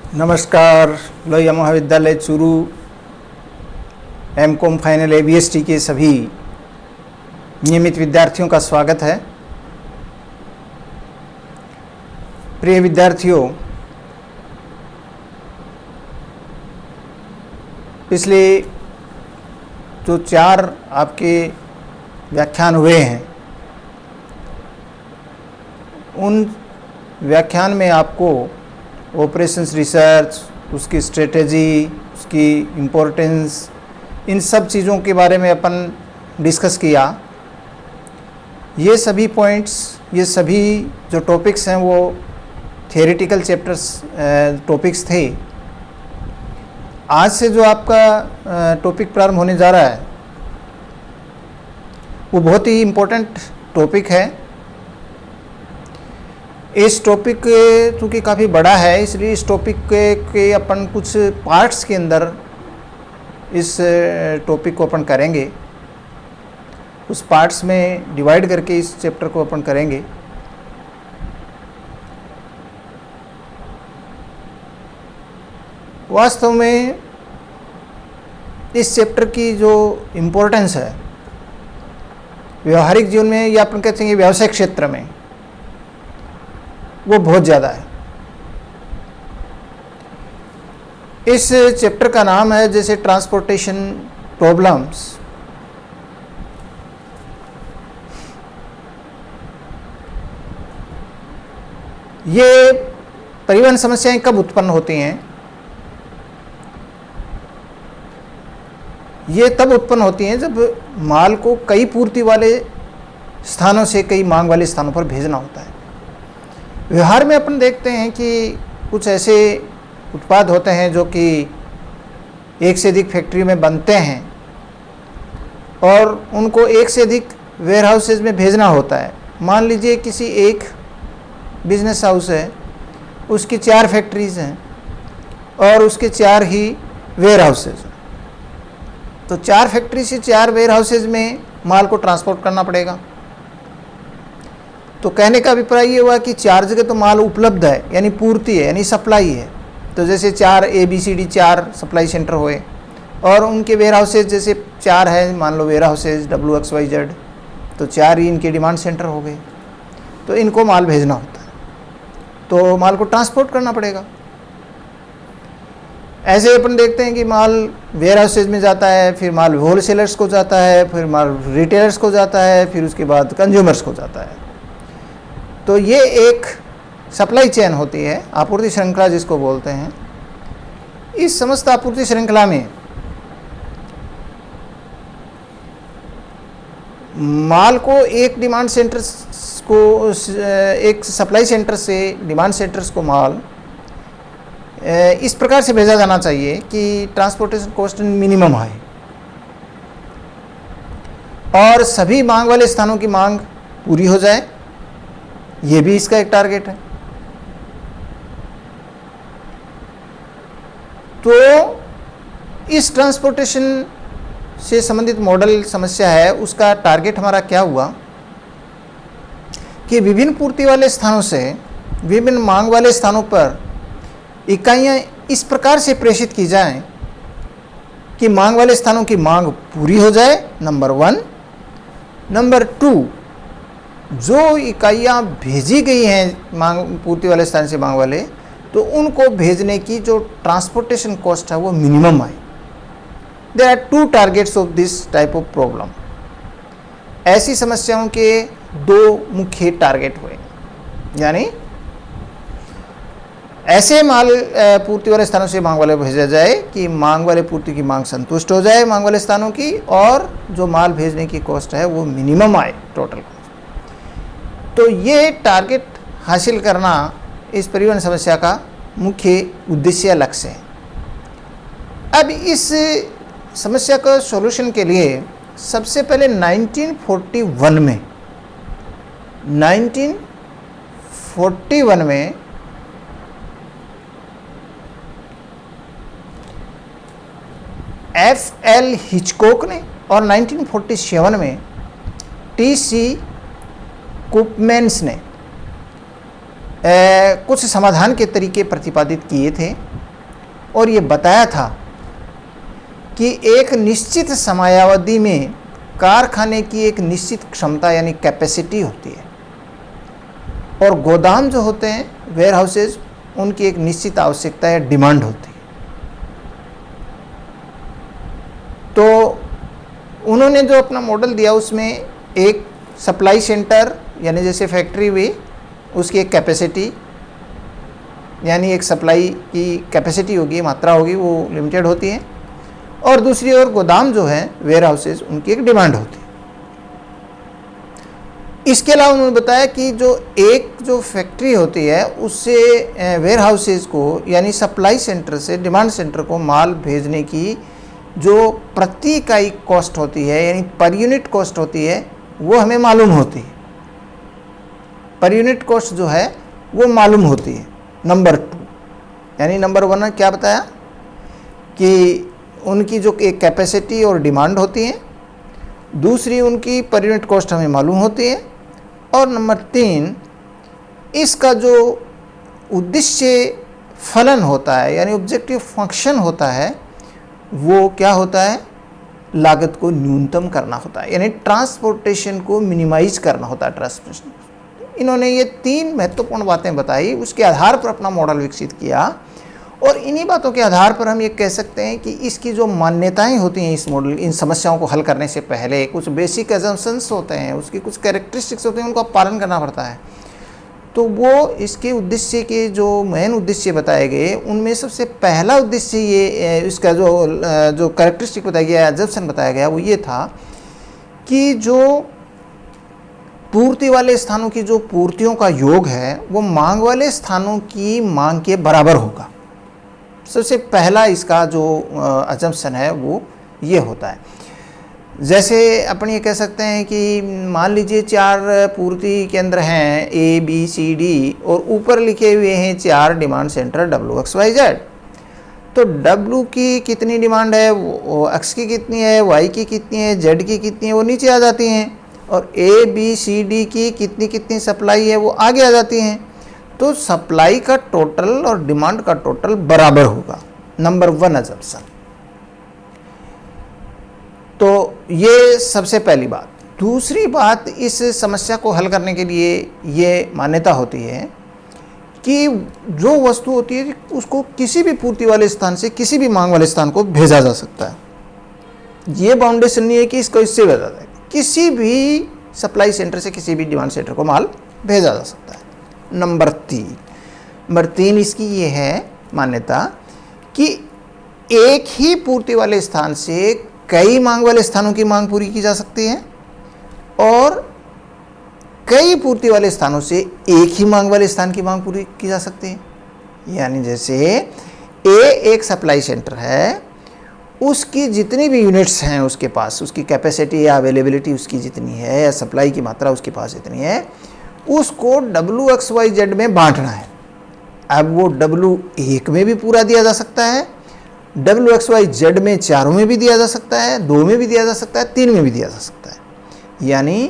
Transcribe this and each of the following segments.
नमस्कार। लोहिया महाविद्यालय Churu MCom final एबीएसटी के सभी नियमित विद्यार्थियों का स्वागत है। प्रिय विद्यार्थियों, पिछले जो 4 आपके व्याख्यान हुए हैं, उन व्याख्यान में आपको ऑपरेशंस रिसर्च, उसकी स्ट्रेटेजी, उसकी इम्पोर्टेंस, इन सब चीज़ों के बारे में अपन डिस्कस किया। ये सभी पॉइंट्स, ये सभी जो टॉपिक्स हैं वो थियोरेटिकल चैप्टर्स टॉपिक्स थे। आज से जो आपका टॉपिक प्रारंभ होने जा रहा है वो बहुत ही इम्पोर्टेंट टॉपिक है। इस टॉपिक चूँकि काफ़ी बड़ा है, इसलिए इस टॉपिक के अपन कुछ पार्ट्स के अंदर इस टॉपिक को अपन करेंगे। उस पार्ट्स में डिवाइड करके इस चैप्टर को अपन करेंगे। वास्तव में इस चैप्टर की जो इम्पोर्टेंस है व्यवहारिक जीवन में, या अपन कहते हैं व्यावसायिक क्षेत्र में, वो बहुत ज़्यादा है। इस चैप्टर का नाम है जैसे ट्रांसपोर्टेशन प्रॉब्लम्स। ये परिवहन समस्याएं कब उत्पन्न होती हैं? ये तब उत्पन्न होती हैं जब माल को कई पूर्ति वाले स्थानों से कई मांग वाले स्थानों पर भेजना होता है। व्यवहार में अपन देखते हैं कि कुछ ऐसे उत्पाद होते हैं जो कि एक से अधिक फैक्ट्री में बनते हैं और उनको एक से अधिक वेयर हाउसेज में भेजना होता है। मान लीजिए किसी एक बिजनेस हाउस है, उसकी 4 फैक्ट्रीज हैं और उसके 4 ही वेयर हाउसेज हैं। तो 4 फैक्ट्री से 4 वेयर हाउसेज में माल को ट्रांसपोर्ट करना पड़ेगा। तो कहने का अभिप्राय ये हुआ कि 4 जगह तो माल उपलब्ध है, यानी पूर्ति है, यानी सप्लाई है। तो जैसे 4 ABCD 4 सप्लाई सेंटर हुए और उनके वेयर हाउसेज जैसे 4 है, मान लो वेयर हाउसेज WXYZ, तो 4 ही इनके डिमांड सेंटर हो गए। तो इनको माल भेजना होता है, तो माल को ट्रांसपोर्ट करना पड़ेगा। ऐसे अपन देखते हैं कि माल वेयर हाउसेज में जाता है, फिर माल होलसेलर्स को जाता है, फिर माल रिटेलर्स को जाता है, फिर उसके बाद कंज्यूमर्स को जाता है। तो ये एक सप्लाई चेन होती है, आपूर्ति श्रृंखला जिसको बोलते हैं। इस समस्त आपूर्ति श्रृंखला में माल को एक डिमांड सेंटर को, एक सप्लाई सेंटर से डिमांड सेंटर्स को माल इस प्रकार से भेजा जाना चाहिए कि ट्रांसपोर्टेशन कॉस्ट मिनिमम आए और सभी मांग वाले स्थानों की मांग पूरी हो जाए। ये भी इसका एक टारगेट है। तो इस ट्रांसपोर्टेशन से संबंधित मॉडल समस्या है, उसका टारगेट हमारा क्या हुआ कि विभिन्न पूर्ति वाले स्थानों से विभिन्न मांग वाले स्थानों पर इकाइयां इस प्रकार से प्रेषित की जाएं कि मांग वाले स्थानों की मांग पूरी हो जाए, नंबर 1। नंबर 2, जो इकाइयाँ भेजी गई हैं मांग पूर्ति वाले स्थान से मांग वाले, तो उनको भेजने की जो ट्रांसपोर्टेशन कॉस्ट है वो मिनिमम आए। There are 2 targets of this type of problem. ऐसी समस्याओं के 2 मुख्य टारगेट हुए, यानी ऐसे माल पूर्ति वाले स्थानों से मांग वाले भेजा जाए कि मांग वाले पूर्ति की मांग संतुष्ट हो जाए मांग वाले स्थानों की, और जो माल भेजने की कॉस्ट है वो मिनिमम आए, टोटल। तो ये टारगेट हासिल करना इस परिवहन समस्या का मुख्य उद्देश्य, लक्ष्य है। अब इस समस्या का सॉल्यूशन के लिए सबसे पहले 1941 में F.L. हिचकॉक ने और 1947 में T.C. कुपमैन्स ने कुछ समाधान के तरीके प्रतिपादित किए थे। और ये बताया था कि एक निश्चित समयावधि में कारखाने की एक निश्चित क्षमता यानी कैपेसिटी होती है, और गोदाम जो होते हैं वेयर हाउसेज, उनकी एक निश्चित आवश्यकता या डिमांड होती है। तो उन्होंने जो अपना मॉडल दिया उसमें एक सप्लाई सेंटर यानी जैसे फैक्ट्री हुई, उसकी एक कैपेसिटी यानी एक सप्लाई की कैपेसिटी होगी, मात्रा होगी, वो लिमिटेड होती है, और दूसरी ओर गोदाम जो है वेयर हाउसेज, उनकी एक डिमांड होती है। इसके अलावा उन्होंने बताया कि जो फैक्ट्री होती है उससे वेयर हाउसेज को यानी सप्लाई सेंटर से डिमांड सेंटर को माल भेजने की जो प्रति इकाई कॉस्ट होती है यानी पर यूनिट कॉस्ट होती है वो हमें मालूम होती है। पर यूनिट कॉस्ट जो है वो मालूम होती है। नंबर 2 यानी नंबर 1 ने क्या बताया कि उनकी जो एक कैपेसिटी और डिमांड होती है, दूसरी उनकी पर यूनिट कॉस्ट हमें मालूम होती है, और नंबर 3 इसका जो उद्देश्य फलन होता है यानी ऑब्जेक्टिव फंक्शन होता है वो क्या होता है, लागत को न्यूनतम करना होता है, यानी ट्रांसपोर्टेशन को मिनिमाइज करना होता है। ट्रांसपोर्टेशन, इन्होंने ये 3 महत्वपूर्ण बातें बताई, उसके आधार पर अपना मॉडल विकसित किया, और इन्हीं बातों के आधार पर हम ये कह सकते हैं कि इसकी जो मान्यताएं होती हैं इस मॉडल, इन समस्याओं को हल करने से पहले कुछ बेसिक एजम्पशंस होते हैं, उसकी कुछ कैरेक्टरिस्टिक्स होते हैं, उनको पालन करना पड़ता है। तो वो इसके उद्देश्य के जो मेन उद्देश्य बताए गए उनमें सबसे पहला उद्देश्य ये, इसका जो कैरेक्टरिस्टिक बताया गया, एजम्पशन बताया गया, वो ये था कि जो पूर्ति वाले स्थानों की जो पूर्तियों का योग है वो मांग वाले स्थानों की मांग के बराबर होगा। सबसे पहला इसका जो अजम्पशन है वो ये होता है। जैसे अपन ये कह सकते हैं कि मान लीजिए 4 पूर्ति केंद्र हैं A, B, C, D, और ऊपर लिखे हुए हैं 4 demand centre W, X, Y, Z। तो W की कितनी डिमांड है, वो X की कितनी है, Y की कितनी है, Z की कितनी है, वो नीचे आ जाती हैं, और A, B, C, D की कितनी कितनी सप्लाई है वो आगे आ जाती हैं। तो सप्लाई का टोटल और डिमांड का टोटल बराबर होगा। Number 1 assumption. तो ये सबसे पहली बात। दूसरी बात, इस समस्या को हल करने के लिए ये मान्यता होती है कि जो वस्तु होती है उसको किसी भी पूर्ति वाले स्थान से किसी भी मांग वाले स्थान को भेजा जा सकता है। ये बाउंडेशन नहीं है कि इसको इससे भेजा जाए, किसी भी सप्लाई सेंटर से किसी भी डिमांड सेंटर को माल भेजा जा सकता है। नंबर 3 इसकी ये है मान्यता कि एक ही पूर्ति वाले स्थान से कई मांग वाले स्थानों की मांग पूरी की जा सकती है, और कई पूर्ति वाले स्थानों से एक ही मांग वाले स्थान की मांग पूरी की जा सकती है। यानी जैसे A एक सप्लाई सेंटर है, उसकी जितनी भी यूनिट्स हैं उसके पास, उसकी कैपेसिटी या अवेलेबिलिटी उसकी जितनी है या सप्लाई की मात्रा उसके पास जितनी है, उसको W, X, Y, Z में बांटना है। अब वो W 1 में भी पूरा दिया जा सकता है, W, X, Y, Z में 4 में भी दिया जा सकता है, 2 में भी दिया जा सकता है, 3 में भी दिया जा सकता है। यानी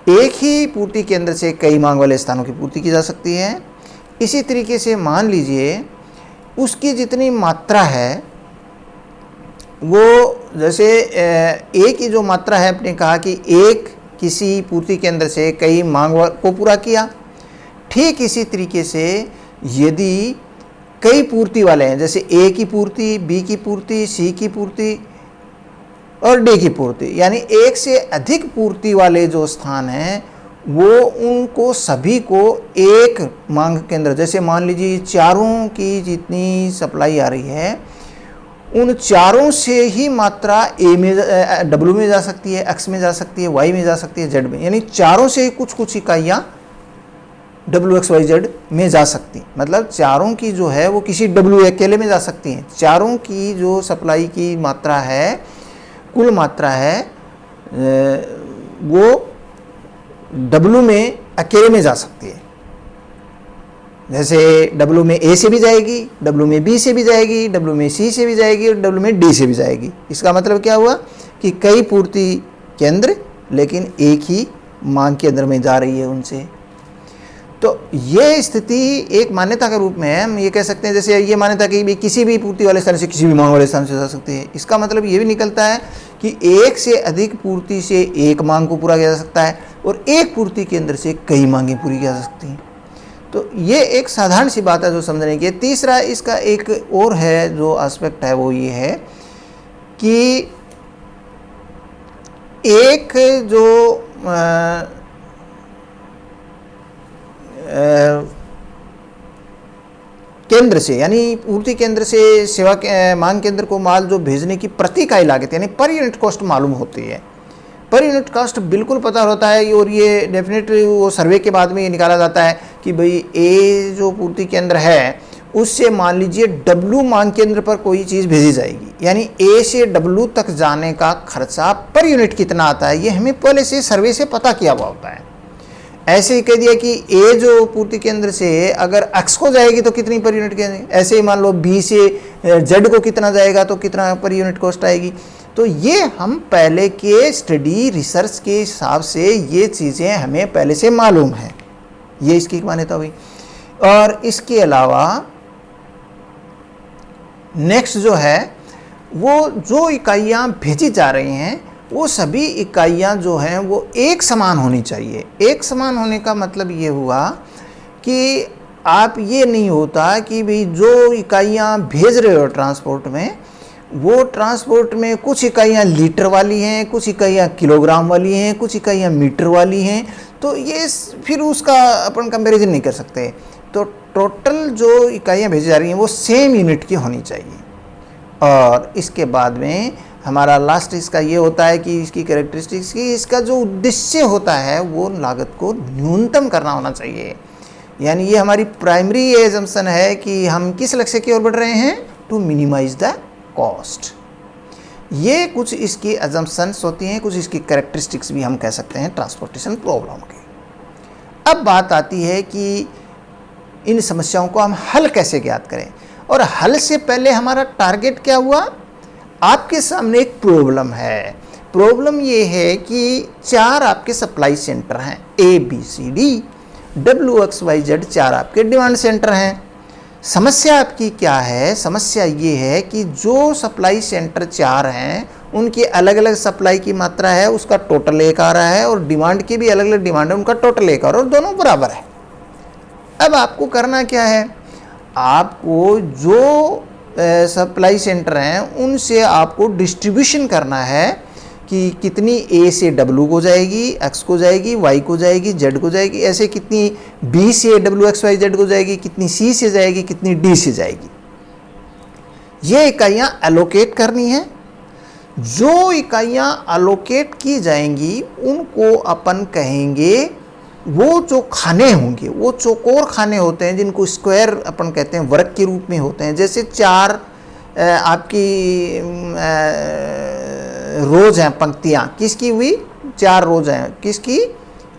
एक ही पूर्ति केंद्र से कई मांग वाले स्थानों की पूर्ति की जा सकती है। इसी तरीके से मान लीजिए उसकी जितनी मात्रा है वो, जैसे A की जो मात्रा है, आपने कहा कि एक किसी पूर्ति केंद्र से कई मांग को पूरा किया, ठीक इसी तरीके से यदि कई पूर्ति वाले हैं, जैसे A की पूर्ति, B की पूर्ति, C की पूर्ति और D की पूर्ति, यानी एक से अधिक पूर्ति वाले जो स्थान हैं वो उनको सभी को एक मांग केंद्र, जैसे मान लीजिए 4 की जितनी सप्लाई आ रही है उन 4 से ही मात्रा A में, W में जा सकती है, X में जा सकती है, Y में जा सकती है, Z में, यानी 4 से ही कुछ इकाइयाँ W, X, Y, Z में जा सकती, मतलब 4 की जो है वो किसी W अकेले में जा सकती हैं। 4 की जो सप्लाई की मात्रा है, कुल मात्रा है, वो W में अकेले में जा सकती है। जैसे W में A से भी जाएगी, W में B से भी जाएगी, W में C से भी जाएगी और W में D से भी जाएगी। इसका मतलब क्या हुआ कि कई पूर्ति केंद्र लेकिन एक ही मांग केंद्र में जा रही है उनसे। तो ये स्थिति एक मान्यता के रूप में है। हम ये कह सकते हैं, जैसे ये मान्यता कि भी किसी भी पूर्ति वाले स्थान से किसी भी मांग वाले स्थान से जा सकती है। इसका मतलब ये भी निकलता है कि एक से अधिक पूर्ति से एक मांग को पूरा किया जा सकता है और एक पूर्ति केंद्र से कई मांगें पूरी की जा सकती हैं। तो ये एक साधारण सी बात है जो समझने की। तीसरा इसका एक और है जो एस्पेक्ट है, वो ये है कि एक जो केंद्र से यानी पूर्ति केंद्र से सेवा मांग केंद्र को माल जो भेजने की प्रति इकाई लागत यानी पर यूनिट कॉस्ट मालूम होती है। पर यूनिट कॉस्ट बिल्कुल पता होता है और ये डेफिनेटली वो सर्वे के बाद में ये निकाला जाता है कि भाई ए जो पूर्ति केंद्र है उससे मान लीजिए डब्ल्यू मांग केंद्र पर कोई चीज़ भेजी जाएगी, यानी ए से डब्ल्यू तक जाने का खर्चा पर यूनिट कितना आता है ये हमें पहले से सर्वे से पता किया हुआ होता है। ऐसे ही कह दिया कि ए जो पूर्ति केंद्र से अगर एक्स को जाएगी तो कितनी पर यूनिट के, ऐसे ही मान लो बी से जेड को कितना जाएगा तो कितना पर यूनिट कॉस्ट आएगी। तो ये हम पहले के स्टडी रिसर्च के हिसाब से ये चीज़ें हमें पहले से मालूम है, ये इसकी मान्यता हुई। और इसके अलावा नेक्स्ट जो है वो जो इकाइयाँ भेजी जा रही हैं वो सभी इकाइयाँ जो हैं वो एक समान होनी चाहिए। एक समान होने का मतलब ये हुआ कि आप ये नहीं होता कि भाई जो इकाइयाँ भेज रहे हो ट्रांसपोर्ट में, वो ट्रांसपोर्ट में कुछ इकाइयाँ लीटर वाली हैं, कुछ इकाइयाँ किलोग्राम वाली हैं, कुछ इकाइयाँ मीटर वाली हैं, तो ये फिर उसका अपन कंपैरिजन नहीं कर सकते। तो टोटल जो इकाइयाँ भेजी जा रही हैं वो सेम यूनिट की होनी चाहिए। और इसके बाद में हमारा लास्ट इसका ये होता है कि इसकी कैरेक्टरिस्टिक्स की इसका जो उद्देश्य होता है वो लागत को न्यूनतम करना होना चाहिए। यानी ये हमारी प्राइमरी एजम्पशन है कि हम किस लक्ष्य की ओर बढ़ रहे हैं, टू मिनिमाइज द कॉस्ट। ये कुछ इसकी एजम्पशंस होती हैं, कुछ इसकी कैरेक्टरिस्टिक्स भी हम कह सकते हैं ट्रांसपोर्टेशन प्रॉब्लम की। अब बात आती है कि इन समस्याओं को हम हल कैसे ज्ञात करें, और हल से पहले हमारा टारगेट क्या हुआ। आपके सामने एक प्रॉब्लम है। प्रॉब्लम ये है कि 4 आपके सप्लाई सेंटर हैं, A B C D, W X Y Z 4 आपके डिमांड सेंटर हैं। समस्या आपकी क्या है, समस्या ये है कि जो सप्लाई सेंटर 4 हैं उनकी अलग अलग सप्लाई की मात्रा है, उसका टोटल 1 आ रहा है, और डिमांड की भी अलग अलग डिमांड है, उनका टोटल 1 आ रहा है, और दोनों बराबर है। अब आपको करना क्या है, आपको जो सप्लाई सेंटर हैं उनसे आपको डिस्ट्रीब्यूशन करना है कि कितनी ए से डब्ल्यू को जाएगी, एक्स को जाएगी, वाई को जाएगी, जेड को जाएगी, ऐसे कितनी बी से डब्ल्यू एक्स वाई जेड को जाएगी, कितनी सी से जाएगी, कितनी डी से जाएगी। ये इकाइयाँ एलोकेट करनी है। जो इकाइयाँ एलोकेट की जाएंगी उनको अपन कहेंगे, वो जो खाने होंगे वो चौकोर खाने होते हैं जिनको स्क्वायर अपन कहते हैं, वर्ग के रूप में होते हैं। जैसे 4 आपकी रोज हैं, पंक्तियाँ किसकी हुई, 4 रोज हैं किसकी,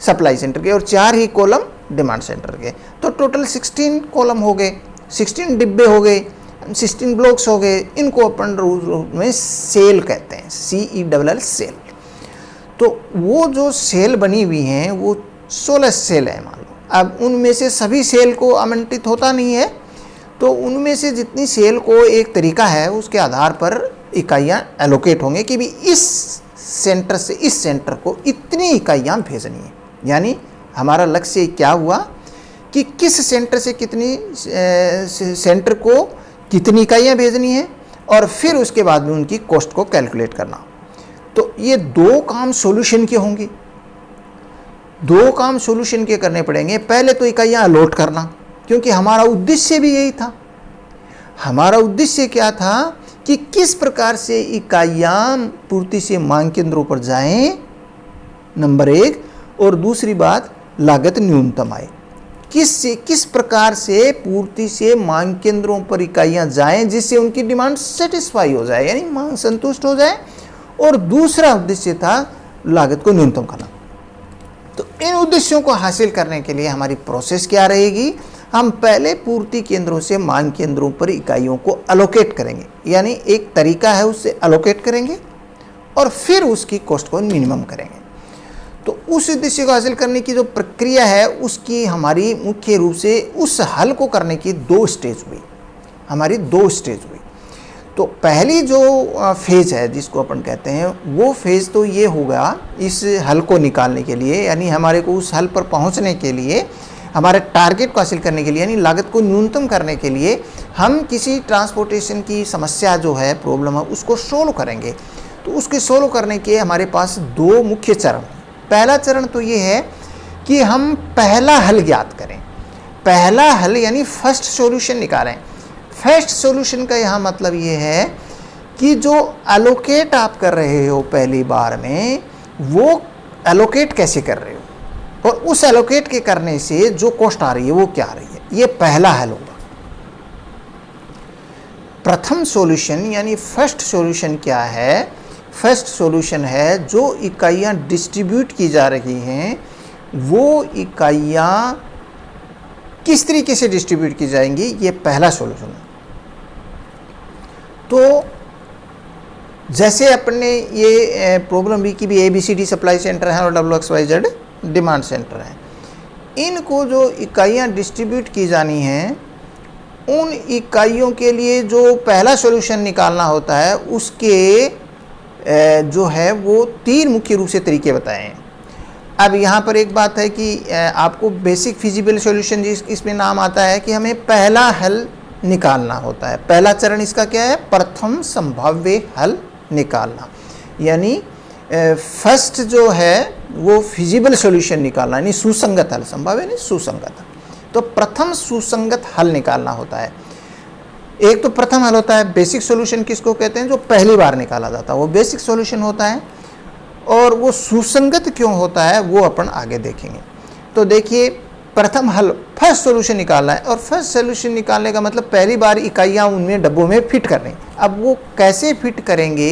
सप्लाई सेंटर के, और 4 ही कॉलम डिमांड सेंटर के। तो टोटल 16 कॉलम हो गए, 16 डिब्बे हो गए, 16 ब्लॉक्स हो गए। इनको अपन रूप में सेल कहते हैं, CELL सेल। तो वो जो सेल बनी हुई हैं वो 16 सेल है मान लो। अब उनमें से सभी सेल को आवंटित होता नहीं है, तो उनमें से जितनी सेल को एक तरीका है उसके आधार पर इकाइयाँ एलोकेट होंगे कि भी इस सेंटर से इस सेंटर को इतनी इकाइयाँ भेजनी है। यानी हमारा लक्ष्य क्या हुआ कि किस सेंटर से कितनी सेंटर को कितनी इकाइयाँ भेजनी है, और फिर उसके बाद में उनकी कॉस्ट को कैलकुलेट करना। तो ये 2 काम सॉल्यूशन के होंगे, 2 काम सॉल्यूशन के करने पड़ेंगे। पहले तो इकाइयाँ अलॉट करना, क्योंकि हमारा उद्देश्य भी यही था। हमारा उद्देश्य क्या था कि किस प्रकार से इकाइयाँ पूर्ति से मांग केंद्रों पर जाएं, नंबर 1, और दूसरी बात लागत न्यूनतम आए। किस प्रकार से पूर्ति से मांग केंद्रों पर इकाइयाँ जाएं जिससे उनकी डिमांड सेटिस्फाई हो जाए, यानी मांग संतुष्ट हो जाए, और दूसरा उद्देश्य था लागत को न्यूनतम करना। तो इन उद्देश्यों को हासिल करने के लिए हमारी प्रोसेस क्या रहेगी, हम पहले पूर्ति केंद्रों से मांग केंद्रों पर इकाइयों को अलोकेट करेंगे, यानी एक तरीका है उससे अलोकेट करेंगे, और फिर उसकी कॉस्ट को मिनिमम करेंगे। तो उस उद्देश्य को हासिल करने की जो प्रक्रिया है उसकी हमारी मुख्य रूप से उस हल को करने की 2 स्टेज हुई, हमारी 2 स्टेज हुई। तो पहली जो फेज़ है जिसको अपन कहते हैं वो फेज़ तो ये होगा इस हल को निकालने के लिए, यानी हमारे को उस हल पर पहुंचने के लिए, हमारे टारगेट को हासिल करने के लिए, यानी लागत को न्यूनतम करने के लिए हम किसी ट्रांसपोर्टेशन की समस्या जो है, प्रॉब्लम है, उसको सोल्व करेंगे। तो उसके सोल्व करने के हमारे पास 2 मुख्य चरण। पहला चरण तो ये है कि हम पहला हल ज्ञात करें, पहला हल यानी फर्स्ट सॉल्यूशन निकालें। फर्स्ट सॉल्यूशन का यहाँ मतलब ये है कि जो एलोकेट आप कर रहे हो पहली बार में, वो एलोकेट कैसे कर रहे हो और उस एलोकेट के करने से जो कॉस्ट आ रही है वो क्या आ रही है, ये पहला हल होगा। प्रथम सॉल्यूशन यानी फर्स्ट सॉल्यूशन क्या है? फर्स्ट सॉल्यूशन है जो इकाइयाँ डिस्ट्रीब्यूट की जा रही हैं वो इकाइयाँ किस तरीके से डिस्ट्रीब्यूट की जाएंगी, ये पहला सॉल्यूशन है। तो जैसे अपने ये प्रॉब्लम भी कि भी ABCD सप्लाई सेंटर है और WXYZ डिमांड सेंटर है, इनको जो इकाइयाँ डिस्ट्रीब्यूट की जानी हैं उन इकाइयों के लिए जो पहला सॉल्यूशन निकालना होता है उसके जो है वो 3 मुख्य रूप से तरीके बताए हैं। अब यहाँ पर एक बात है कि आपको बेसिक फिजिबल सॉल्यूशन जिस इसमें नाम आता है कि हमें पहला हल निकालना होता है। पहला चरण इसका क्या है? प्रथम संभाव्य हल निकालना, यानी फर्स्ट जो है वो फिजिबल सॉल्यूशन निकालना, यानी सुसंगत हल, संभाव्य नहीं सुसंगत। तो प्रथम सुसंगत हल निकालना होता है। एक तो प्रथम हल होता है बेसिक सॉल्यूशन, किसको कहते हैं? जो पहली बार निकाला जाता है वो बेसिक सॉल्यूशन होता है, और वो सुसंगत क्यों होता है वो अपन आगे देखेंगे। तो देखिए, प्रथम हल फर्स्ट सॉल्यूशन निकालना है, और फर्स्ट सॉल्यूशन निकालने का मतलब पहली बार इकाइयाँ उनमें डब्बों में फिट करनी। अब वो कैसे फिट करेंगे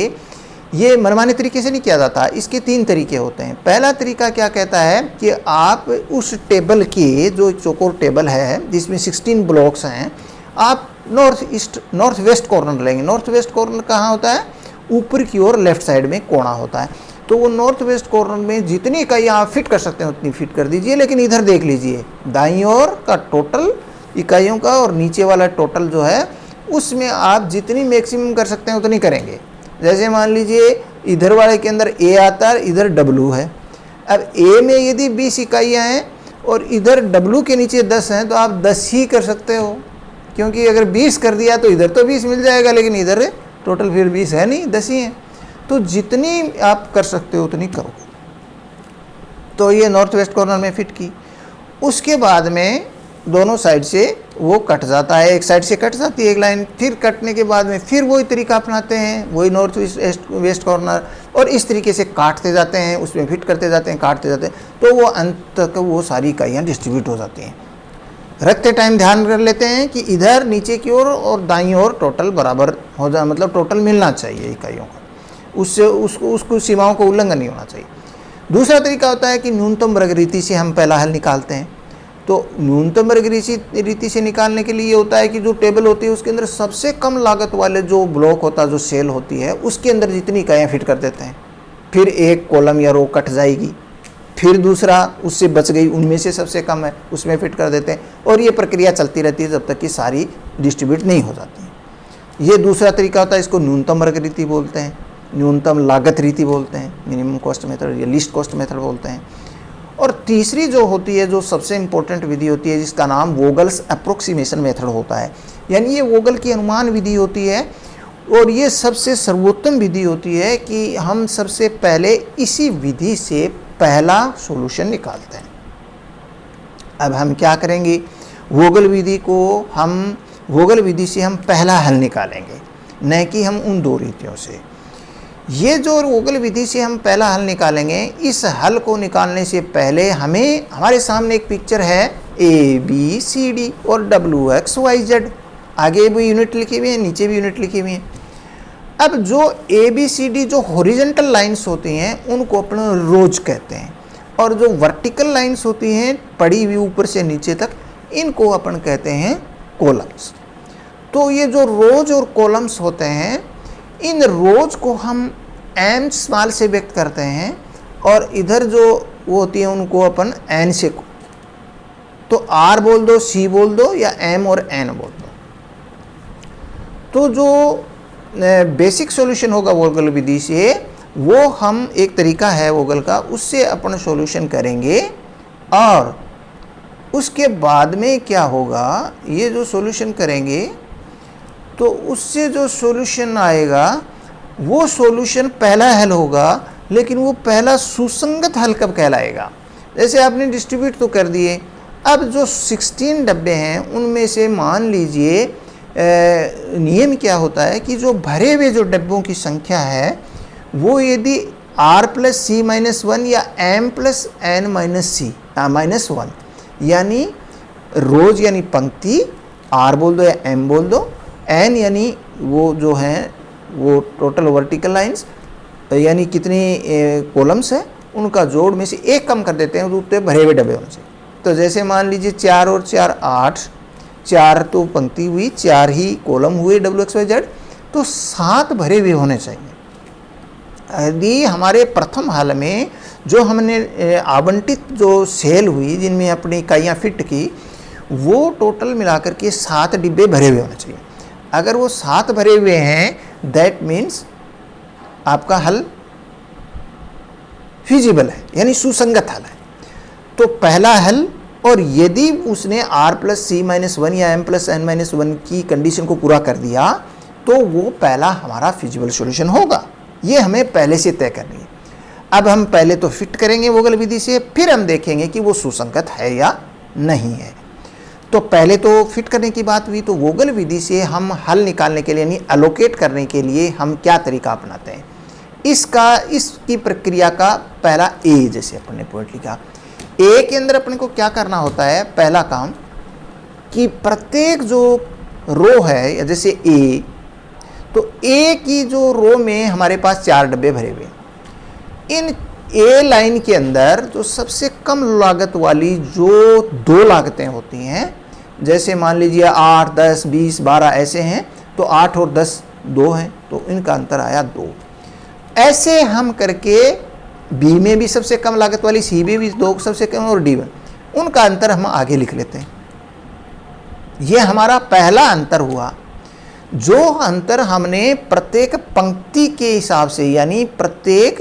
ये मनमाने तरीके से नहीं किया जाता, इसके 3 तरीके होते हैं। पहला तरीका क्या कहता है कि आप उस टेबल की जो चौकोर टेबल है जिसमें 16 ब्लॉक्स हैं, आप नॉर्थ वेस्ट कॉर्नर लेंगे। नॉर्थ वेस्ट कॉर्नर कहाँ होता है? ऊपर की ओर लेफ्ट साइड में कोना होता है। तो वो नॉर्थ वेस्ट कॉर्नर में जितनी इकाइयाँ आप फिट कर सकते हैं उतनी फिट कर दीजिए, लेकिन इधर देख लीजिए दाईं ओर का टोटल इकाइयों का और नीचे वाला टोटल जो है उसमें आप जितनी मैक्सिमम कर सकते हैं उतनी करेंगे। जैसे मान लीजिए इधर वाले के अंदर A आता है, इधर W है। अब A में यदि 20 इकाइयाँ हैं और इधर W के नीचे 10 हैं तो आप 10 ही कर सकते हो, क्योंकि अगर 20 कर दिया तो इधर तो 20 मिल जाएगा, लेकिन इधर टोटल फिर 20 है नहीं, 10 ही हैं। तो जितनी आप कर सकते हो उतनी करो। तो ये नॉर्थ वेस्ट कॉर्नर में फिट की। उसके बाद में दोनों साइड से वो कट जाता है, एक साइड से कट जाती है एक लाइन, फिर कटने के बाद में फिर वही तरीका अपनाते हैं, वही नॉर्थ वेस्ट कॉर्नर, और इस तरीके से काटते जाते हैं, उसमें फिट करते जाते हैं, काटते जाते हैं, तो वो अंत तक वो सारी इकाइयाँ डिस्ट्रीब्यूट हो जाती हैं। रखते टाइम ध्यान कर लेते हैं कि इधर नीचे की ओर और दाईं ओर टोटल बराबर हो जाए, मतलब टोटल मिलना चाहिए इकाइयों का, उससे उसको सीमाओं को उल्लंघन नहीं होना चाहिए। दूसरा तरीका होता है कि न्यूनतम वर्ग रीति से हम पहला हल निकालते हैं। तो न्यूनतम वर्ग रीति से निकालने के लिए ये होता है कि जो टेबल होती है उसके अंदर सबसे कम लागत वाले जो ब्लॉक होता है, जो सेल होती है, उसके अंदर जितनी इकाइयाँ फिट कर देते हैं, फिर एक कॉलम या रो कट जाएगी, फिर दूसरा उससे बच गई, उनमें से सबसे कम है उसमें फिट कर देते हैं, और ये प्रक्रिया चलती रहती है जब तक कि सारी डिस्ट्रीब्यूट नहीं हो जाती। ये दूसरा तरीका होता है, इसको न्यूनतम वर्ग रीति बोलते हैं, न्यूनतम लागत रीति बोलते हैं, मिनिमम कॉस्ट मेथड या लीस्ट कॉस्ट मेथड बोलते हैं। और तीसरी जो होती है, जो सबसे इम्पोर्टेंट विधि होती है, जिसका नाम वोगल्स अप्रोक्सीमेशन मेथड होता है, यानी ये वोगल की अनुमान विधि होती है, और ये सबसे सर्वोत्तम विधि होती है कि हम सबसे पहले इसी विधि से पहला सॉल्यूशन निकालते हैं। अब हम क्या करेंगे, वोगल विधि से हम पहला हल निकालेंगे, न कि हम उन 2 रीतियों से। ये जो वोगल विधि से हम पहला हल निकालेंगे, इस हल को निकालने से पहले हमारे सामने एक पिक्चर है ABCD और WXYZ, आगे भी यूनिट लिखी हुई है, नीचे भी यूनिट लिखी हुई है। अब जो ABCD जो हॉरिजॉन्टल लाइंस होती हैं उनको अपन रोज कहते हैं, और जो वर्टिकल लाइंस होती हैं पड़ी हुई ऊपर से नीचे तक, इनको अपन कहते हैं कॉलम्स। तो ये जो रोज और कॉलम्स होते हैं, इन रोज को हम M स्मॉल से व्यक्त करते हैं, और इधर जो वो होती है उनको अपन n से, तो R बोल दो, C बोल दो या M और N बोल दो। तो जो बेसिक सॉल्यूशन होगा वोगल विधि से, वो हम एक तरीका है वोगल का, उससे अपन सॉल्यूशन करेंगे और उसके बाद में क्या होगा, ये जो सॉल्यूशन करेंगे तो उससे जो सॉल्यूशन आएगा वो सॉल्यूशन पहला हल होगा, लेकिन वो पहला सुसंगत हल कब कहलाएगा। जैसे आपने डिस्ट्रीब्यूट तो कर दिए, अब जो 16 डब्बे हैं उनमें से मान लीजिए नियम क्या होता है कि जो भरे हुए जो डब्बों की संख्या है वो यदि R प्लस सी माइनस 1 या M प्लस N माइनस सी माइनस 1, यानी रोज यानी पंक्ति R बोल दो या M बोल दो, N यानी वो जो हैं वो टोटल वर्टिकल लाइंस यानी कितनी कॉलम्स है उनका जोड़ में से एक कम कर देते हैं उतने भरे हुए डब्बे उनसे। तो जैसे मान लीजिए 4 और 4 8, 4 तो पंक्ति हुई, 4 ही कॉलम हुए WXYZ, तो 7 भरे हुए होने चाहिए। यदि हमारे प्रथम हल में जो हमने आवंटित जो सेल हुई जिनमें अपनी इकाइयाँ फिट की, वो टोटल मिलाकर के 7 डिब्बे भरे हुए होने चाहिए। अगर वो 7 भरे हुए हैं दैट मीन्स आपका हल फिजिबल है, यानी सुसंगत हल है। तो पहला हल, और यदि उसने R प्लस सी माइनस 1 या M प्लस N माइनस 1 की कंडीशन को पूरा कर दिया तो वो पहला हमारा फिजिबल सॉल्यूशन होगा। ये हमें पहले से तय करनी है। अब हम पहले तो फिट करेंगे वोगल विधि से, फिर हम देखेंगे कि वो सुसंगत है या नहीं है। तो पहले तो फिट करने की बात हुई, तो वोगल विधि से हम हल निकालने के लिए यानी एलोकेट करने के लिए हम क्या तरीका अपनाते हैं, इसकी प्रक्रिया का पहला ए, जैसे अपन ने पॉइंट लिखा, ए के अंदर अपने को क्या करना होता है, पहला काम कि प्रत्येक जो रो है या जैसे ए, तो ए की जो रो में हमारे पास 4 डब्बे भरे हुए, इन ए लाइन के अंदर जो सबसे कम लागत वाली जो 2 लागतें होती हैं, जैसे मान लीजिए 8 10 20 12 ऐसे हैं, तो 8 और 10 2 हैं, तो इनका अंतर आया 2। ऐसे हम करके बी में भी सबसे कम लागत वाली, सी में भी 2 सबसे कम और डी में, उनका अंतर हम आगे लिख लेते हैं। ये हमारा पहला अंतर हुआ, जो अंतर हमने प्रत्येक पंक्ति के हिसाब से यानी प्रत्येक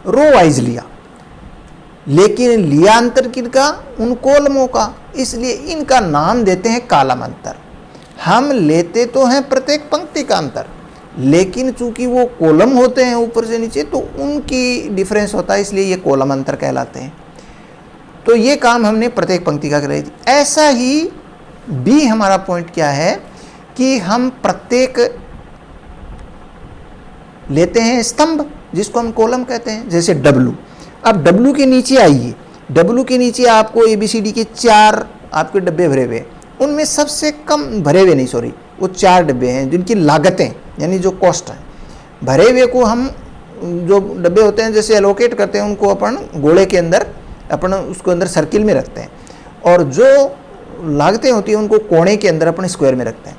रो वाइज लिया, लेकिन लिया अंतर किनका, उन कॉलमों का, इसलिए इनका नाम देते हैं कॉलम अंतर। हम लेते तो हैं प्रत्येक पंक्ति का अंतर, लेकिन चूंकि वो कॉलम होते हैं ऊपर से नीचे, तो उनकी डिफरेंस होता है, इसलिए ये कॉलम अंतर कहलाते हैं। तो ये काम हमने प्रत्येक पंक्ति का कराई थी। ऐसा ही बी हमारा पॉइंट क्या है कि हम प्रत्येक लेते हैं स्तंभ, जिसको हम कॉलम कहते हैं, जैसे W। अब W के नीचे आइए, W के नीचे आपको ABCD के 4 आपके डब्बे भरे हुए, उनमें सबसे कम भरे हुए नहीं, सॉरी, वो 4 डब्बे हैं जिनकी लागतें यानी जो कॉस्ट है, भरे हुए को हम जो डब्बे होते हैं जैसे एलोकेट करते हैं, उनको अपन गोले के अंदर अपन उसको अंदर सर्किल में रखते हैं, और जो लागतें होती हैं उनको कोने के अंदर अपन स्क्वायर में रखते हैं।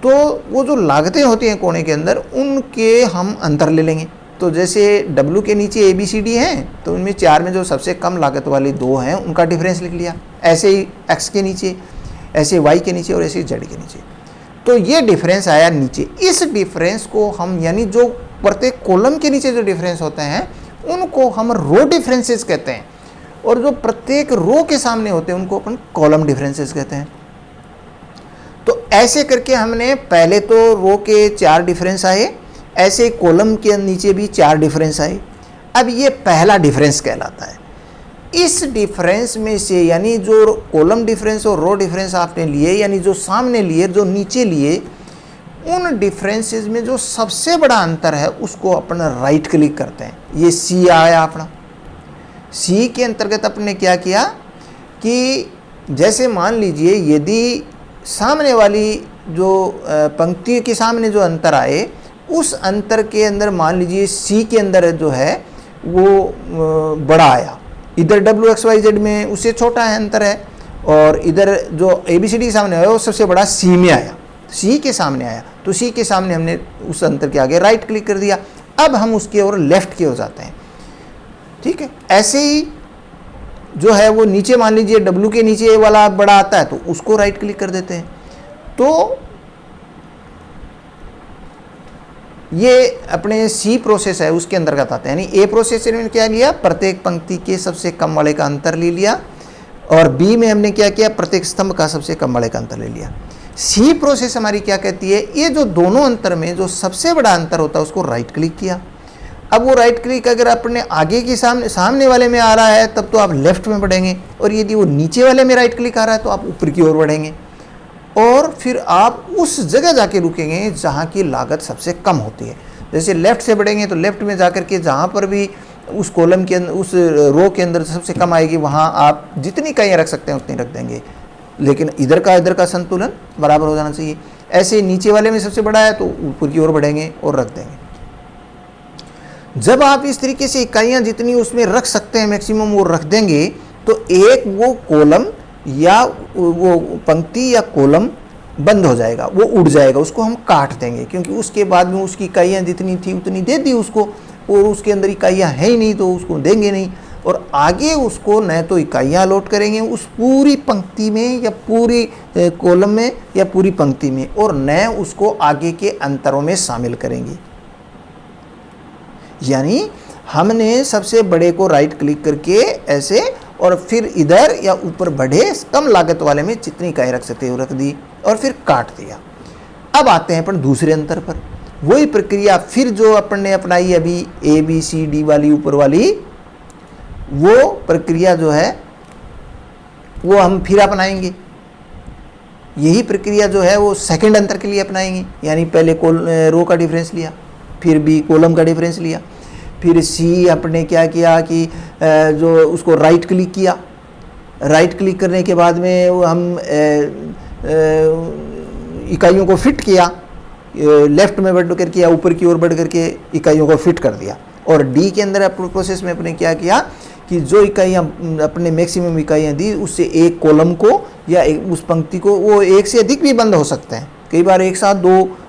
तो वो जो लागतें होती हैं कोने के अंदर, उनके हम अंतर ले लेंगे। तो जैसे W के नीचे ABCD हैं, तो उनमें 4 में जो सबसे कम लागत वाली 2 हैं उनका डिफरेंस लिख लिया। ऐसे ही X के नीचे, ऐसे Y के नीचे और ऐसे Z के नीचे, तो ये डिफरेंस आया नीचे। इस डिफरेंस को हम यानी जो प्रत्येक कॉलम के नीचे जो डिफरेंस होते हैं उनको हम रो डिफरेंसेस कहते हैं, और जो प्रत्येक रो के सामने होते हैं उनको अपन कॉलम डिफरेंसेस कहते हैं। तो ऐसे करके हमने पहले तो रो के 4 डिफरेंस आए, ऐसे कॉलम के नीचे भी 4 डिफरेंस आए। अब ये पहला डिफरेंस कहलाता है। इस डिफरेंस में से यानी जो कॉलम डिफरेंस और रो डिफरेंस आपने लिए, यानी जो सामने लिए जो नीचे लिए, उन डिफरेंसेस में जो सबसे बड़ा अंतर है उसको अपन राइट क्लिक करते हैं। ये सी आया अपना। सी के अंतर्गत अपने क्या किया कि जैसे मान लीजिए यदि सामने वाली जो पंक्ति के सामने जो अंतर आए, उस अंतर के अंदर मान लीजिए सी के अंदर जो है वो बड़ा आया, इधर WXYZ में उससे छोटा है अंतर है, और इधर जो ABCD के सामने आया वो सबसे बड़ा सी में आया, सी के सामने आया, तो सी के सामने हमने उस अंतर के आगे राइट क्लिक कर दिया। अब हम उसकी ओर लेफ्ट की ओर जाते हैं, ठीक है। ऐसे ही जो है वो नीचे मान लीजिए W के नीचे वाला बड़ा आता है तो उसको राइट क्लिक कर देते हैं। तो ये अपने C प्रोसेस है उसके अंतर्गत आते हैं। यानी A प्रोसेस ने क्या लिया, प्रत्येक पंक्ति के सबसे कम वाले का अंतर ले लिया, और B में हमने क्या किया, प्रत्येक स्तंभ का सबसे कम वाले का अंतर ले लिया। C प्रोसेस हमारी क्या कहती है, ये जो दोनों अंतर में जो सबसे बड़ा अंतर होता है उसको राइट क्लिक किया। अब वो राइट क्लिक अगर अपने आगे के सामने वाले में आ रहा है तब तो आप लेफ्ट में बढ़ेंगे, और यदि वो नीचे वाले में राइट क्लिक आ रहा है तो आप ऊपर की ओर बढ़ेंगे, और फिर आप उस जगह जाके रुकेंगे जहाँ की लागत सबसे कम होती है। जैसे लेफ्ट से बढ़ेंगे तो लेफ्ट में जाकर के जहाँ पर भी उस कॉलम के अंदर, उस रो के अंदर सबसे कम आएगी, वहाँ आप जितनी इकाइयाँ रख सकते हैं उतनी रख देंगे, लेकिन इधर का संतुलन बराबर हो जाना चाहिए। ऐसे नीचे वाले में सबसे बड़ा है तो ऊपर की ओर बढ़ेंगे और रख देंगे। जब आप इस तरीके से इकाइयाँ जितनी उसमें रख सकते हैं मैक्सिमम वो रख देंगे, तो एक वो कॉलम या वो पंक्ति या कॉलम बंद हो जाएगा, वो उड़ जाएगा, उसको हम काट देंगे, क्योंकि उसके बाद में उसकी इकाइयाँ जितनी थी उतनी दे दी उसको, और उसके अंदर इकाइयाँ है ही नहीं तो उसको देंगे नहीं, और आगे उसको न तो इकाइयाँ अलॉट करेंगे उस पूरी पंक्ति में या पूरी कॉलम में या पूरी पंक्ति में, और न उसको आगे के अंतरों में शामिल करेंगे। यानी हमने सबसे बड़े को राइट क्लिक करके ऐसे, और फिर इधर या ऊपर बढ़े कम लागत वाले में जितनी इकाई रख सकते हो रख दी, और फिर काट दिया। अब आते हैं अपन दूसरे अंतर पर। वही प्रक्रिया फिर जो अपन ने अपनाई अभी ABCD वाली ऊपर वाली, वो प्रक्रिया जो है वो हम फिर अपनाएंगे। यही प्रक्रिया जो है वो सेकंड अंतर के लिए अपनाएंगे। यानी पहले रो का डिफरेंस लिया, फिर B कॉलम का डिफरेंस लिया, फिर C अपने क्या किया कि जो उसको राइट क्लिक किया। राइट क्लिक करने के बाद में हम इकाइयों को फिट किया, लेफ्ट में बढ़ करके या ऊपर की ओर बढ़ करके इकाइयों को फिट कर दिया। और D के अंदर प्रोसेस में अपने क्या किया कि जो इकाइयाँ अपने मैक्सिमम इकाइयाँ दी उससे एक कॉलम को या उस पंक्ति को, वो एक से अधिक भी बंद हो सकते हैं, कई बार एक साथ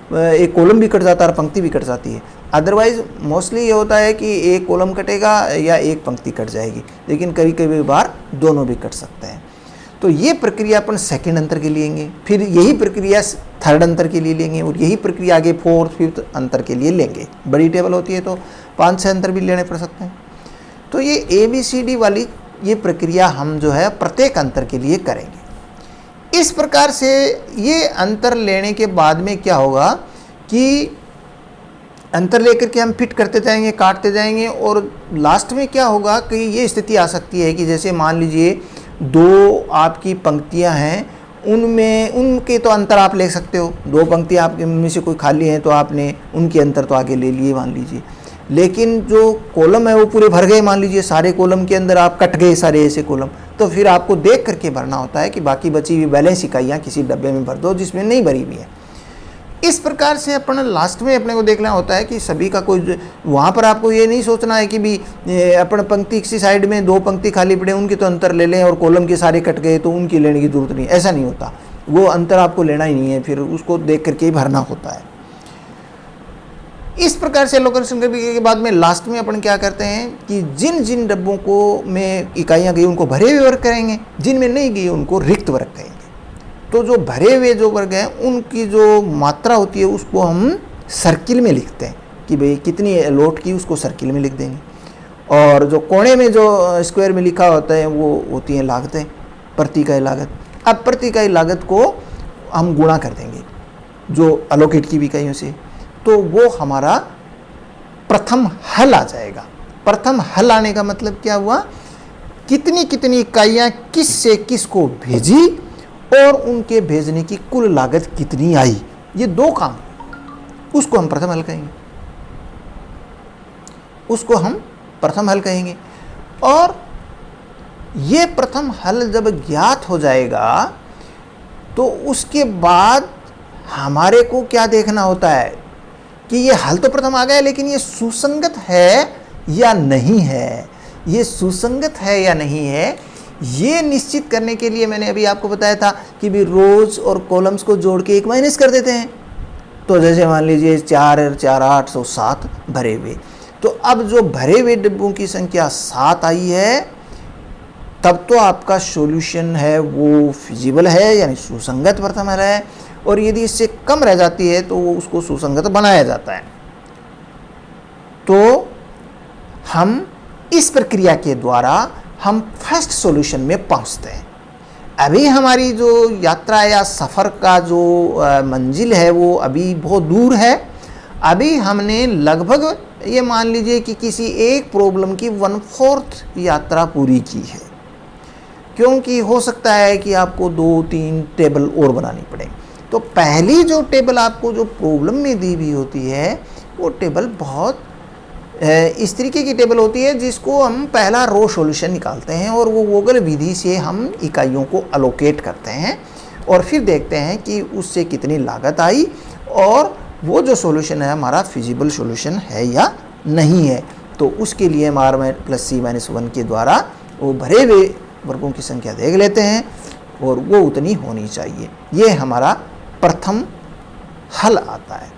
एक कॉलम भी कट जाता है और पंक्ति भी कट जाती है। अदरवाइज मोस्टली ये होता है कि एक कॉलम कटेगा या एक पंक्ति कट जाएगी, लेकिन कभी कभी बार दोनों भी कट सकते हैं। तो ये प्रक्रिया अपन सेकंड अंतर के लिए लेंगे, फिर यही प्रक्रिया थर्ड अंतर के लिए लेंगे, और यही प्रक्रिया आगे फोर्थ फिफ्थ अंतर के लिए लेंगे। बड़ी टेबल होती है तो 5-6 अंतर भी लेने पड़ सकते हैं। तो ये ABCD वाली ये प्रक्रिया हम जो है प्रत्येक अंतर के लिए करेंगे। इस प्रकार से ये अंतर लेने के बाद में क्या होगा कि अंतर लेकर के हम फिट करते जाएंगे, काटते जाएंगे, और लास्ट में क्या होगा कि ये स्थिति आ सकती है कि जैसे मान लीजिए 2 आपकी पंक्तियां हैं, उनमें उनके तो अंतर आप ले सकते हो। 2 पंक्तियां आपके में से कोई खाली हैं तो आपने उनके अंतर तो आगे ले लिए मान लीजिए, लेकिन जो कॉलम है वो पूरे भर गए, मान लीजिए सारे कॉलम के अंदर आप कट गए सारे ऐसे कॉलम, तो फिर आपको देख करके भरना होता है कि बाकी बची हुई बैलेंस इकाइयाँ किसी डब्बे में भर दो जिसमें नहीं भरी हुई है। इस प्रकार से अपन लास्ट में अपने को देखना होता है कि सभी का कोई, वहाँ पर आपको ये नहीं सोचना है कि भी अपन पंक्ति किसी साइड में 2 पंक्ति खाली पड़े उनके तो अंतर ले लें और कॉलम के सारे कट गए तो उनकी लेने की जरूरत नहीं, ऐसा नहीं होता। वो अंतर आपको लेना ही नहीं है, फिर उसको देख करके ही भरना होता है। इस प्रकार से लोकेशन के बाद में लास्ट में अपन क्या करते हैं कि जिन जिन डब्बों को में इकाइयाँ गई उनको भरे हुए वर्ग करेंगे, जिनमें नहीं गई उनको रिक्त वर्ग करेंगे। तो जो भरे हुए जो वर्ग हैं उनकी जो मात्रा होती है उसको हम सर्किल में लिखते हैं कि भाई कितनी अलॉट की, उसको सर्किल में लिख देंगे। और जो कोने में जो स्क्वायर में लिखा होता है वो होती हैं लागतें, प्रति इकाई लागत। अब प्रति इकाई लागत को हम गुणा कर देंगे जो अलोकेट की इकाइयों से, तो वो हमारा प्रथम हल आ जाएगा। प्रथम हल आने का मतलब क्या हुआ, कितनी कितनी इकाइयाँ किस से किस को भेजी और उनके भेजने की कुल लागत कितनी आई। ये 2 काम, उसको हम प्रथम हल कहेंगे, उसको हम प्रथम हल कहेंगे। और ये प्रथम हल जब ज्ञात हो जाएगा तो उसके बाद हमारे को क्या देखना होता है कि ये हल तो प्रथम आ गया, लेकिन ये सुसंगत है या नहीं है। ये सुसंगत है या नहीं है, ये निश्चित करने के लिए मैंने अभी आपको बताया था कि भी रोज और कॉलम्स को जोड़ के 1 माइनस कर देते हैं। तो जैसे मान लीजिए 4 और 4 8 7 भरे हुए, तो अब जो भरे हुए डिब्बों की संख्या 7 आई है, तब तो आपका सॉल्यूशन है वो फिजिबल है, यानी सुसंगत वर्तमान है, और यदि इससे कम रह जाती है तो उसको सुसंगत बनाया जाता है। तो हम इस प्रक्रिया के द्वारा हम फर्स्ट सॉल्यूशन में पहुंचते हैं। अभी हमारी जो यात्रा या सफ़र का जो मंजिल है वो अभी बहुत दूर है। अभी हमने लगभग ये मान लीजिए कि किसी एक प्रॉब्लम की 1/4 यात्रा पूरी की है, क्योंकि हो सकता है कि आपको 2-3 टेबल और बनानी पड़े। तो पहली जो टेबल आपको जो प्रॉब्लम में दी हुई होती है वो टेबल बहुत इस तरीके की टेबल होती है जिसको हम पहला रो सॉल्यूशन निकालते हैं और वो वोगल विधि से हम इकाइयों को अलोकेट करते हैं और फिर देखते हैं कि उससे कितनी लागत आई और वो जो सॉल्यूशन है हमारा फिजिबल सॉल्यूशन है या नहीं है। तो उसके लिए हम R+C-1 के द्वारा वो भरे हुए वर्गों की संख्या देख लेते हैं और वो उतनी होनी चाहिए। ये हमारा प्रथम हल आता है।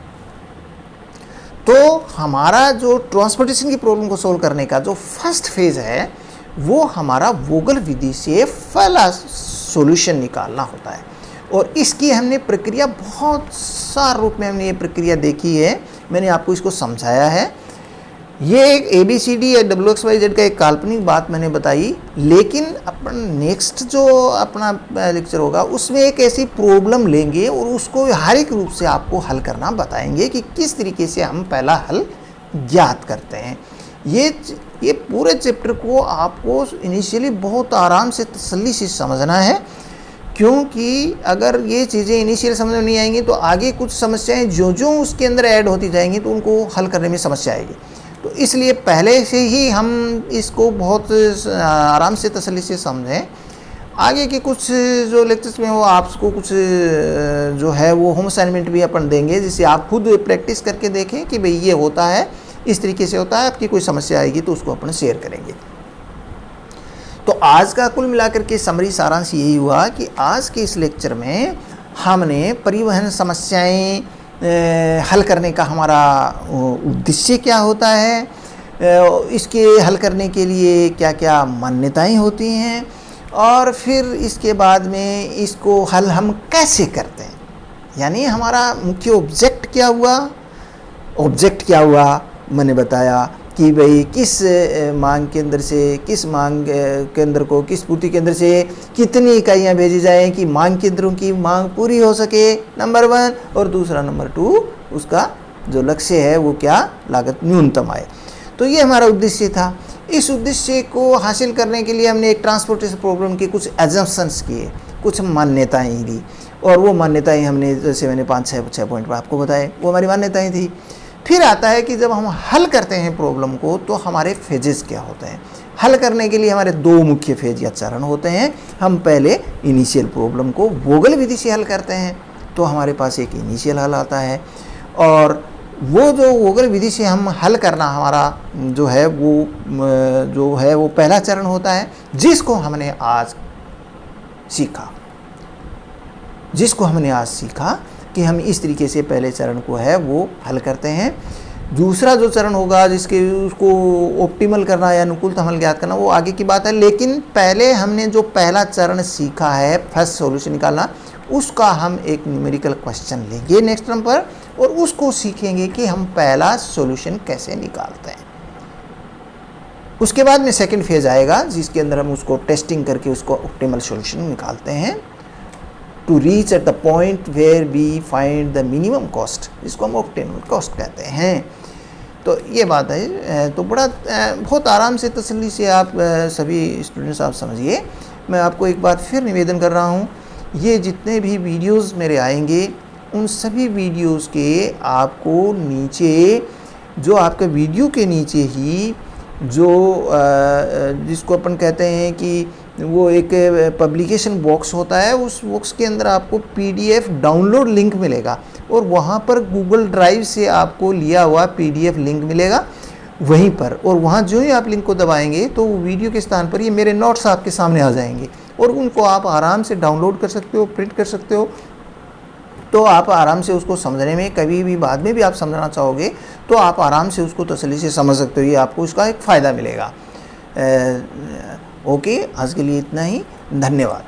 तो हमारा जो ट्रांसपोर्टेशन की प्रॉब्लम को सोल्व करने का जो फर्स्ट फेज है वो हमारा वोगल विधि से पहला सॉल्यूशन निकालना होता है और इसकी हमने प्रक्रिया बहुत सार रूप में हमने ये प्रक्रिया देखी है। मैंने आपको इसको समझाया है। ये एक ABCD या WXYZ का एक काल्पनिक बात मैंने बताई, लेकिन अपन नेक्स्ट जो अपना लेक्चर होगा उसमें एक ऐसी प्रॉब्लम लेंगे और उसको व्यवहारिक रूप से आपको हल करना बताएंगे कि किस तरीके से हम पहला हल ज्ञात करते हैं। ये पूरे चैप्टर को आपको इनिशियली बहुत आराम से तसल्ली से समझना है, क्योंकि अगर ये चीज़ें इनिशियल समझ में नहीं आएंगी तो आगे कुछ समस्याएं जो जो उसके अंदर ऐड होती जाएंगी तो उनको हल करने में समस्या आएगी। तो इसलिए पहले से ही हम इसको बहुत आराम से तसल्ली से समझें। आगे के कुछ जो लेक्चर्स में वो आपको कुछ जो है वो होम असाइनमेंट भी अपन देंगे, जिससे आप खुद प्रैक्टिस करके देखें कि भाई ये होता है, इस तरीके से होता है। आपकी कोई समस्या आएगी तो उसको अपन शेयर करेंगे। तो आज का कुल मिलाकर के समरी सारांश यही हुआ कि आज के इस लेक्चर में हमने परिवहन समस्याएं हल करने का हमारा उद्देश्य क्या होता है, इसके हल करने के लिए क्या क्या मान्यताएं होती हैं, और फिर इसके बाद में इसको हल हम कैसे करते हैं, यानी हमारा मुख्य ऑब्जेक्ट क्या हुआ मैंने बताया कि भाई किस मांग केंद्र से किस मांग केंद्र को किस पूर्ति केंद्र से कितनी इकाइयाँ भेजी जाएं कि मांग केंद्रों की मांग पूरी हो सके, नंबर 1, और दूसरा नंबर 2 उसका जो लक्ष्य है वो क्या लागत न्यूनतम आए। तो ये हमारा उद्देश्य था। इस उद्देश्य को हासिल करने के लिए हमने एक ट्रांसपोर्टेशन प्रॉब्लम के कुछ एजम्पशंस किए, कुछ मान्यताएँ दी, और वो मान्यताएँ हमने जैसे मैंने 5-6 पॉइंट पर आपको बताए वो हमारी मान्यताएँ थी। फिर आता है कि जब हम हल करते हैं प्रॉब्लम को तो हमारे फेजेस क्या होते हैं। हल करने के लिए हमारे 2 मुख्य फेज या चरण होते हैं। हम पहले इनिशियल प्रॉब्लम को वोगल विधि से हल करते हैं, तो हमारे पास एक इनिशियल हल आता है, और वो जो वोगल विधि से हम हल करना हमारा जो है वो पहला चरण होता है, जिसको हमने आज सीखा कि हम इस तरीके से पहले चरण को है वो हल करते हैं। दूसरा जो चरण होगा जिसके उसको ऑप्टिमल करना या अनुकूलतम हल ज्ञात करना वो आगे की बात है, लेकिन पहले हमने जो पहला चरण सीखा है फर्स्ट सॉल्यूशन निकालना, उसका हम एक न्यूमेरिकल क्वेश्चन लेंगे नेक्स्ट नंबर पर और उसको सीखेंगे कि हम पहला सॉल्यूशन कैसे निकालते हैं। उसके बाद में सेकेंड फेज आएगा जिसके अंदर हम उसको टेस्टिंग करके उसको ऑप्टिमल सॉल्यूशन निकालते हैं, to reach at the point where we find the minimum cost, जिसको हम ऑप्टिमल कॉस्ट कहते हैं। तो ये बात है। तो बहुत आराम से तसल्ली से आप सभी स्टूडेंट्स आप समझिए। मैं आपको एक बार फिर निवेदन कर रहा हूँ, ये जितने भी वीडियोस मेरे आएंगे उन सभी वीडियोस के आपको नीचे जो आपके वीडियो के नीचे ही जो जिसको अपन कहते हैं कि वो एक पब्लिकेशन बॉक्स होता है, उस बॉक्स के अंदर आपको PDF डाउनलोड लिंक मिलेगा और वहाँ पर गूगल ड्राइव से आपको लिया हुआ PDF लिंक मिलेगा वहीं पर, और वहाँ जो ही आप लिंक को दबाएंगे तो वीडियो के स्थान पर ये मेरे नोट्स आपके सामने आ जाएंगे और उनको आप आराम से डाउनलोड कर सकते हो, प्रिंट कर सकते हो तो आप आराम से उसको समझने में, कभी भी बाद में भी आप समझना चाहोगे तो आप आराम से उसको तसल्ली से समझ सकते हो, ये आपको उसका एक फ़ायदा मिलेगा। ओके, आज के लिए इतना ही, धन्यवाद।